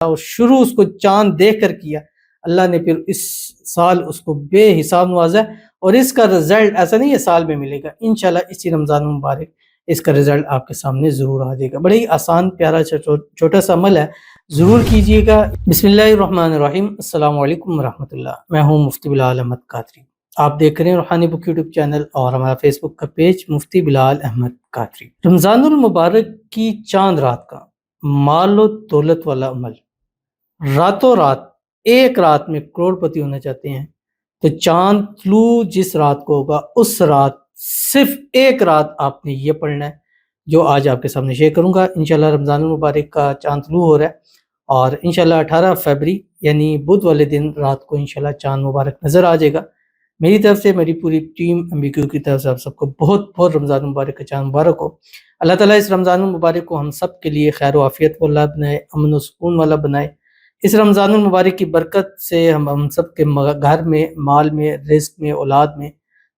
اور شروع اس کو چاند دیکھ کر کیا، اللہ نے پھر اس سال اس کو بے حساب نوازا، اور اس کا رزلٹ ایسا نہیں ہے سال میں ملے گا، انشاءاللہ اسی رمضان مبارک اس کا رزلٹ آپ کے سامنے ضرور آ جائے گا۔ بڑے ہی آسان پیارا چھوٹا سا عمل ہے، ضرور کیجئے گا۔ بسم اللہ الرحمن الرحیم، السلام علیکم ورحمۃ اللہ۔ میں ہوں مفتی بلال احمد قادری، آپ دیکھ رہے ہیں روحانی بک یوٹیوب چینل اور ہمارا فیس بک کا پیج مفتی بلال احمد قادری۔ رمضان المبارک کی چاند رات کا مال و دولت والا عمل، راتوں رات ایک رات میں کروڑ پتی ہونا چاہتے ہیں تو چاند طلوع جس رات کو ہوگا اس رات صرف ایک رات آپ نے یہ پڑھنا ہے جو آج آپ کے سامنے شیئر کروں گا۔ انشاءاللہ رمضان المبارک کا چاند طلوع ہو رہا ہے اور انشاءاللہ 18 فروری یعنی بدھ والے دن رات کو انشاءاللہ چاند مبارک نظر آ جائے گا۔ میری طرف سے، میری پوری ٹیم MBQ کی طرف سے آپ سب کو بہت بہت رمضان المبارک کا چاند مبارک ہو۔ اللہ تعالیٰ اس رمضان المبارک کو ہم سب کے لیے خیر و عافیت والا بنائے، امن و سکون والا بنائے۔ اس رمضان المبارک کی برکت سے ہم سب کے گھر میں، مال میں، رزق میں، اولاد میں،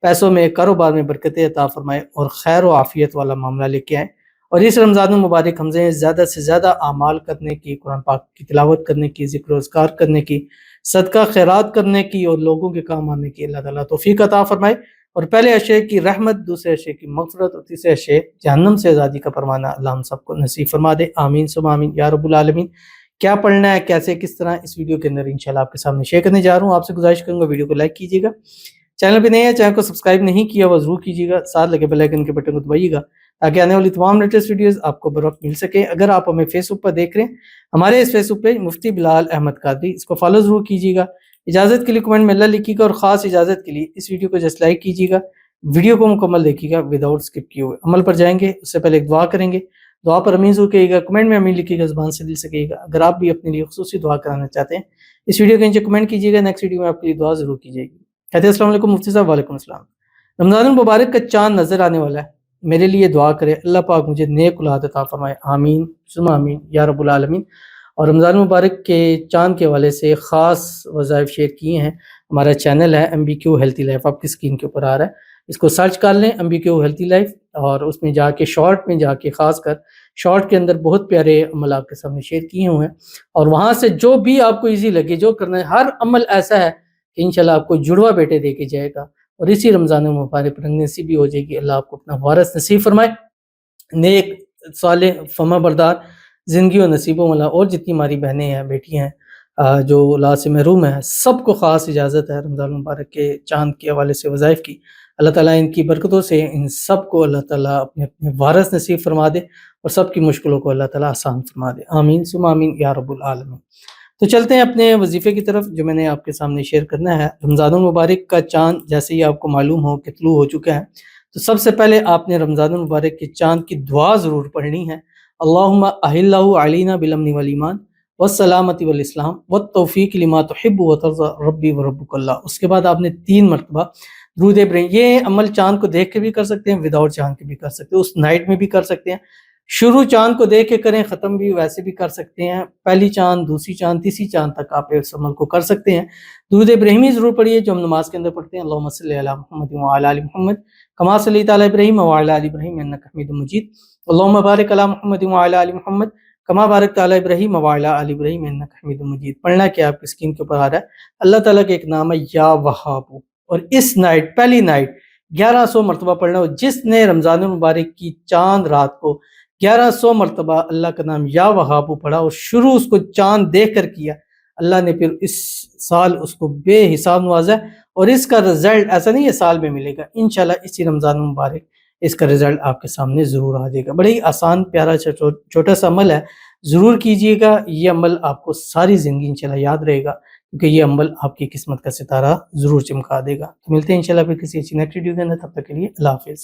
پیسوں میں، کاروبار میں برکتیں عطا فرمائے اور خیر و عافیت والا معاملہ لے کے آئیں۔ اور اس رمضان المبارک ہم سے زیادہ اعمال کرنے کی، قرآن پاک کی تلاوت کرنے کی، ذکر و اذکار کرنے کی، صدقہ خیرات کرنے کی اور لوگوں کے کام آنے کی اللہ تعالیٰ توفیق عطا فرمائے، اور پہلے اشیاء کی رحمت، دوسرے اشیاء کی مغفرت اور تیسرے اشیاء جہنم سے آزادی کا پروانہ اللہ ہم سب کو نصیب فرما دے، آمین ثم آمین یا رب العالمین۔ کیا پڑھنا ہے، کیسے، کس طرح، اس ویڈیو کے اندر انشاءاللہ آپ کے سامنے شیئر کرنے جا رہا ہوں۔ آپ سے گزارش کروں گا ویڈیو کو لائک کیجیے گا، چینل پہ نہیں ہے چینل کو سبسکرائب نہیں کیا وہ ضرور کیجیے گا، ساتھ لگے بیل آئیکن کے بٹن کو دبائیے گا تاکہ آنے والی تمام لیٹسٹ ویڈیوز آپ کو بر وقت مل سکے۔ اگر آپ ہمیں فیس بک پر دیکھ رہے ہیں، ہمارے اس فیس بک پیج مفتی بلال احمد قادری، اس کو فالو ضرور کیجیے گا۔ اجازت کے لیے کمنٹ میں اللہ لکھیے گا، اور خاص اجازت کے لیے اس ویڈیو کو جسٹ لائک کیجیے گا، ویڈیو کو مکمل دیکھیے گا وداؤٹ سکپ کیے ہوئے۔ عمل پر جائیں گے اس سے پہلے ایک دعا کریں گے، دعا پر امین ضرور کہیے گا، کمنٹ میں امین لکھیے گا، زبان سے دل سے کہیے گا۔ اگر آپ بھی اپنے لیے خصوصی دعا کرانا چاہتے ہیں اس ویڈیو کے نیچے کمنٹ کیجیے گا، نیکسٹ ویڈیو میں آپ کے لیے دعا ضرور کی جائے گی۔ کہتے ہیں السلام علیکم مفتی صاحب۔ وعلیکم السلام۔ رمضان المبارک کا چاند نظر آنے والا ہے، میرے لیے دعا کرے اللہ پاک مجھے نیک اولاد عطا فرمائے، آمین ثم آمین یا رب العالمین۔ اور رمضان مبارک کے چاند کے حوالے سے خاص وظائف شیئر کیے ہیں۔ ہمارا چینل ہے MBQ ہیلتھی لائف، آپ کی اسکرین کے اوپر آ رہا ہے، اس کو سرچ کر لیں MBQ ہیلتھی لائف، اور اس میں جا کے شارٹ میں جا کے، خاص کر شارٹ کے اندر بہت پیارے عمل آپ کے سامنے شیئر کیے ہوئے ہیں، اور وہاں سے جو بھی آپ کو ایزی لگے، جو کرنا ہے، ہر عمل ایسا ہے کہ انشاءاللہ آپ کو جڑوا بیٹے دے کے جائے گا، اور اسی رمضان مبارک پر نصیب بھی ہو جائے گی۔ اللہ آپ کو اپنا وارث نصیب فرمائے، نیک صالح فرما بردار زندگی و نصیبوں والا، اور جتنی ہماری بہنیں ہیں، بیٹیاں ہیں جو اولاد سے محروم ہیں، سب کو خاص اجازت ہے رمضان مبارک کے چاند کے حوالے سے وظائف کی۔ اللہ تعالیٰ ان کی برکتوں سے ان سب کو اللہ تعالیٰ اپنے اپنے وارث نصیب فرما دے، اور سب کی مشکلوں کو اللہ تعالیٰ آسان فرما دے، آمین ثم آمین یا رب العالمین۔ تو چلتے ہیں اپنے وظیفے کی طرف جو میں نے آپ کے سامنے شیئر کرنا ہے۔ رمضان المبارک کا چاند جیسے ہی آپ کو معلوم ہو کہ طلوع ہو چکا ہے، تو سب سے پہلے آپ نے رمضان المبارک کے چاند کی دعا ضرور پڑھنی ہے، اللہم احلہ علینا بالامن والایمان والسلامۃ والاسلام والتوفیق لما تحب وترضى ربی وربک اللہ۔ اس کے بعد آپ نے 3 مرتبہ درود ابراہیم، یہ عمل چاند کو دیکھ کے بھی کر سکتے ہیں، وداؤٹ چاند کے بھی کر سکتے ہیں، اس نائٹ میں بھی کر سکتے ہیں، شروع چاند کو دیکھ کے کریں، ختم بھی ویسے بھی کر سکتے ہیں، پہلی چاند، دوسری چاند، تیسری چاند تک آپ اس عمل کو کر سکتے ہیں۔ درود ابراہیمی ضرور پڑھیے جو ہم نماز کے اندر پڑھتے ہیں، اللہم صلی علی محمد وعلی آل محمد کما صلیت علی ابراہیم وعلی آل ابراہیم انک حمید مجید، اللہم بارک علی محمد وعلی آل محمد کما بارکت علی ابراہیم وعلی آل ابراہیم انک حمید مجید۔ پڑھنا کیا آپ کی اسکرین کے اوپر آ رہا ہے، اللہ تعالیٰ کا ایک نام ہے یا وہاب، اور اس نائٹ، پہلی نائٹ 1100 مرتبہ پڑھنا ہو۔ جس نے رمضان المبارک کی چاند رات کو 1100 مرتبہ اللہ کا نام یا وہاب پڑھا اور شروع اس کو چاند دیکھ کر کیا، اللہ نے پھر اس سال اس کو بے حساب نوازا، اور اس کا رزلٹ ایسا نہیں ہے سال میں ملے گا، انشاءاللہ اسی رمضان مبارک اس کا رزلٹ آپ کے سامنے ضرور آ جائے گا۔ بڑے ہی آسان پیارا چھوٹا سا عمل ہے، ضرور کیجئے گا، یہ عمل آپ کو ساری زندگی انشاءاللہ یاد رہے گا، کیونکہ یہ عمل آپ کی قسمت کا ستارہ ضرور چمکا دے گا۔ تو ملتے ہیں انشاءاللہ پھر کسی اچھی نیکسٹ ویڈیو کے اندر، تب تک کے لیے اللہ حافظ۔